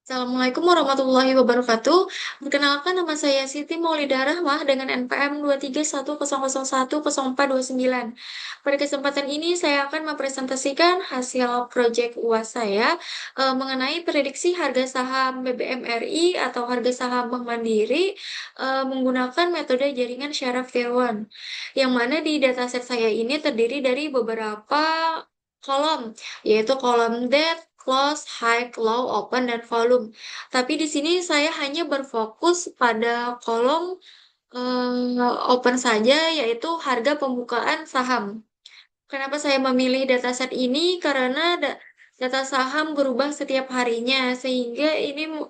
Assalamualaikum warahmatullahi wabarakatuh. Perkenalkan nama saya Siti Maulida Rahmah dengan NPM 23100104209. Pada kesempatan ini saya akan mempresentasikan hasil proyek UAS saya mengenai prediksi harga saham BBM RI atau harga saham Bank Mandiri menggunakan metode jaringan syaraf Tier 1. Yang mana di dataset saya ini terdiri dari beberapa kolom, yaitu kolom date, close, high, low, open, dan volume. Tapi di sini saya hanya berfokus pada kolom open saja, yaitu harga pembukaan saham. Kenapa saya memilih dataset ini? Karena data saham berubah setiap harinya, sehingga ini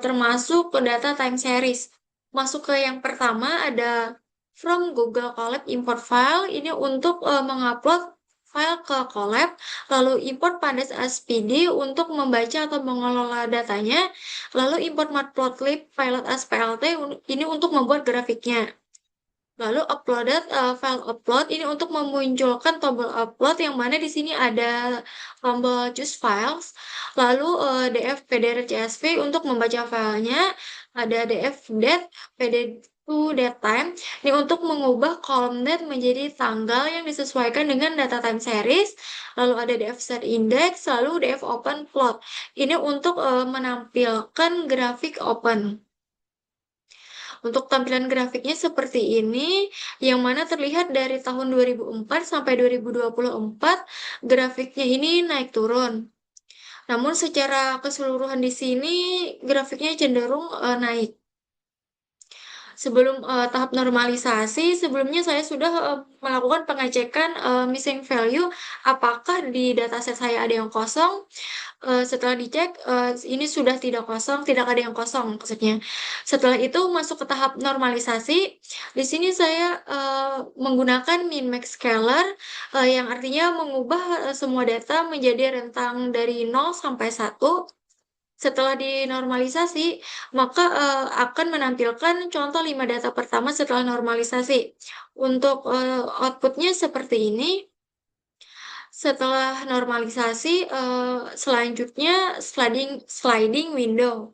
termasuk ke data time series. Masuk ke yang pertama ada from Google Colab import file. Ini untuk mengupload file ke Colab, lalu import Pandas SPD untuk membaca atau mengelola datanya, lalu import Matplotlib pilot as PLT ini untuk membuat grafiknya. Lalu file upload ini untuk memunculkan tombol upload yang mana di sini ada tombol choose files. Lalu df pdr csv untuk membaca filenya, ada df date pd to date time ini untuk mengubah kolom date menjadi tanggal yang disesuaikan dengan data time series. Lalu ada df set index, lalu df open plot ini untuk menampilkan grafik open. Untuk tampilan grafiknya seperti ini, yang mana terlihat dari tahun 2004 sampai 2024, grafiknya ini naik turun. Namun secara keseluruhan di sini, grafiknya cenderung naik. Sebelum tahap normalisasi, sebelumnya saya sudah melakukan pengecekan missing value, apakah di dataset saya ada yang kosong. Setelah dicek, ini sudah tidak kosong, tidak ada yang kosong maksudnya. Setelah itu masuk ke tahap normalisasi. Di sini saya menggunakan min-max scaler, yang artinya mengubah semua data menjadi rentang dari 0 sampai 1. Setelah dinormalisasi, maka akan menampilkan contoh 5 data pertama setelah normalisasi. Untuk outputnya seperti ini. Setelah normalisasi, selanjutnya sliding window.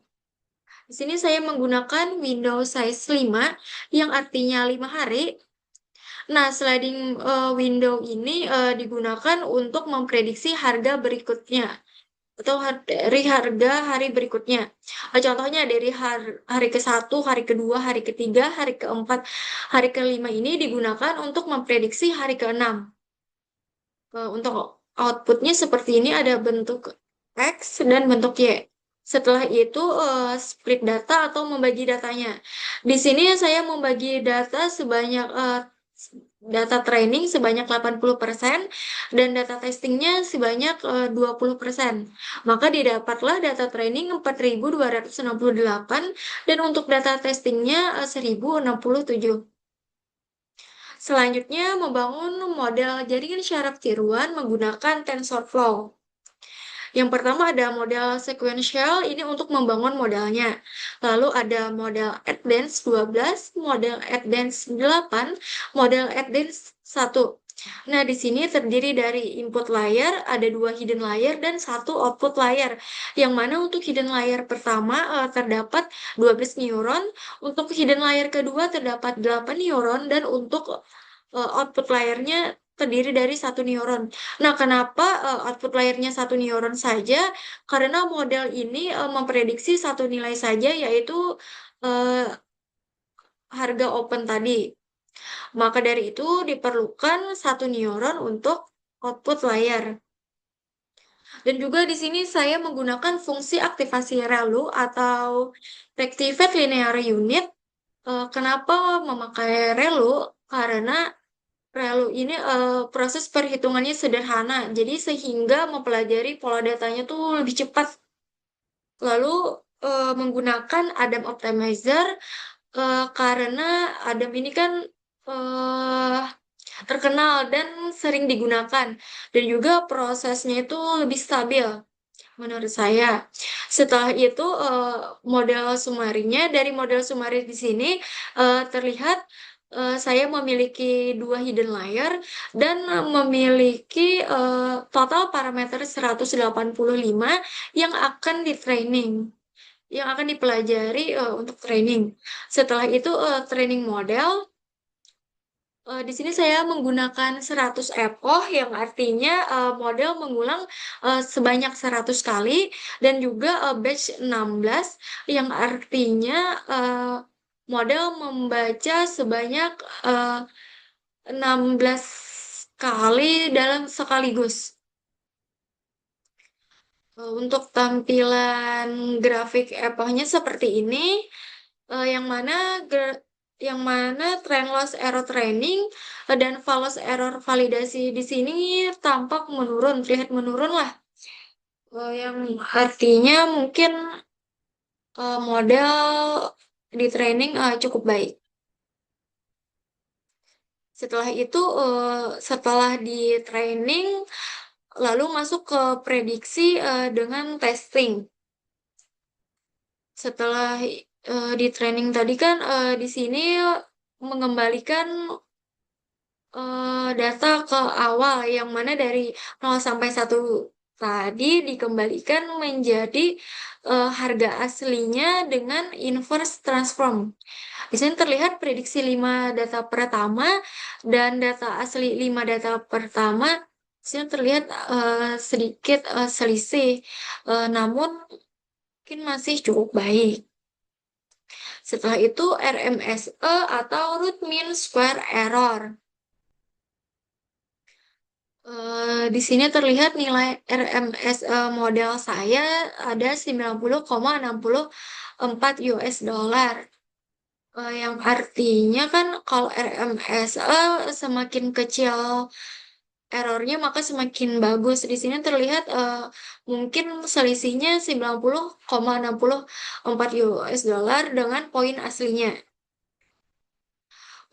Di sini saya menggunakan window size 5, yang artinya 5 hari. Nah, sliding window ini digunakan untuk memprediksi harga berikutnya atau dari harga hari berikutnya. Contohnya dari hari ke-1, hari kedua, hari ketiga, hari keempat, hari kelima ini digunakan untuk memprediksi hari ke-6. Untuk outputnya seperti ini ada bentuk X dan bentuk Y. Setelah itu split data atau membagi datanya. Di sini saya membagi data sebanyak data training sebanyak 80% dan data testingnya sebanyak 20%. Maka didapatlah data training 4.268 dan untuk data testingnya 1.067. Selanjutnya, membangun model jaringan syaraf tiruan menggunakan TensorFlow. Yang pertama ada model sequential, ini untuk membangun modelnya. Lalu ada model Advanced 12, model Advanced 8, model Advanced 1. Nah, di sini terdiri dari input layer, ada 2 hidden layer, dan 1 output layer. Yang mana untuk hidden layer pertama terdapat 12 neuron, untuk hidden layer kedua terdapat 8 neuron, dan untuk output layernya terdiri dari 1 neuron. Nah, kenapa output layernya 1 neuron saja? Karena model ini memprediksi satu nilai saja, yaitu eh, harga open tadi. Maka dari itu diperlukan 1 neuron untuk output layer. Dan juga di sini saya menggunakan fungsi aktivasi ReLU atau Reactivate Linear Unit. Kenapa memakai ReLU? Karena ReLU ini proses perhitungannya sederhana, jadi sehingga mempelajari pola datanya tuh lebih cepat. Lalu menggunakan Adam Optimizer karena Adam ini kan eh, terkenal dan sering digunakan, dan juga prosesnya itu lebih stabil menurut saya. Setelah itu model sumarinya, dari model sumari di sini terlihat saya memiliki 2 hidden layer dan memiliki total parameter 185 yang akan di training. yang akan dipelajari untuk training. Setelah itu training model. Di sini saya menggunakan 100 epoch yang artinya model mengulang sebanyak 100 kali dan juga batch 16 yang artinya model membaca sebanyak eh, 16 kali dalam sekaligus. Untuk tampilan grafik epochnya seperti ini. Yang mana trend loss error training dan false error validasi di sini tampak menurun, terlihat menurun lah. Yang artinya mungkin model di training cukup baik. Setelah itu, setelah di training, lalu masuk ke prediksi dengan testing. Setelah di training tadi kan di sini mengembalikan data ke awal yang mana dari 0 sampai 1 tadi dikembalikan menjadi harga aslinya dengan inverse transform. Di sini terlihat prediksi 5 data pertama dan data asli 5 data pertama. Di sini terlihat sedikit selisih, namun mungkin masih cukup baik. Setelah itu RMSE atau root mean square error. Di sini terlihat nilai RMS model saya ada 90,64 US dollar. Yang artinya kan kalau RMS semakin kecil errornya maka semakin bagus. Di sini terlihat mungkin selisihnya 90,64 US dollar dengan poin aslinya.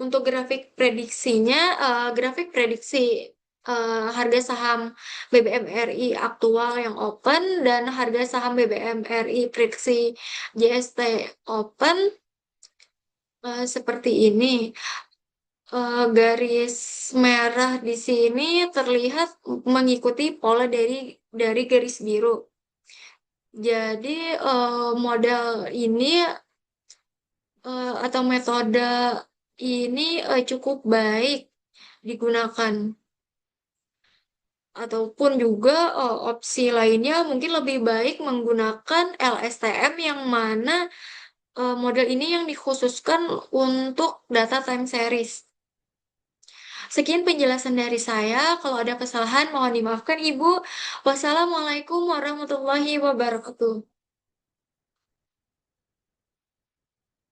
Untuk grafik prediksinya, grafik prediksi harga saham BBM RI aktual yang open dan harga saham BBM RI prediksi JST open seperti ini. Garis merah di sini terlihat mengikuti pola dari garis biru. Jadi model ini atau metode ini cukup baik digunakan. Ataupun juga opsi lainnya mungkin lebih baik menggunakan LSTM yang mana model ini yang dikhususkan untuk data time series. Sekian penjelasan dari saya. Kalau ada kesalahan mohon dimaafkan Ibu. Wassalamualaikum warahmatullahi wabarakatuh.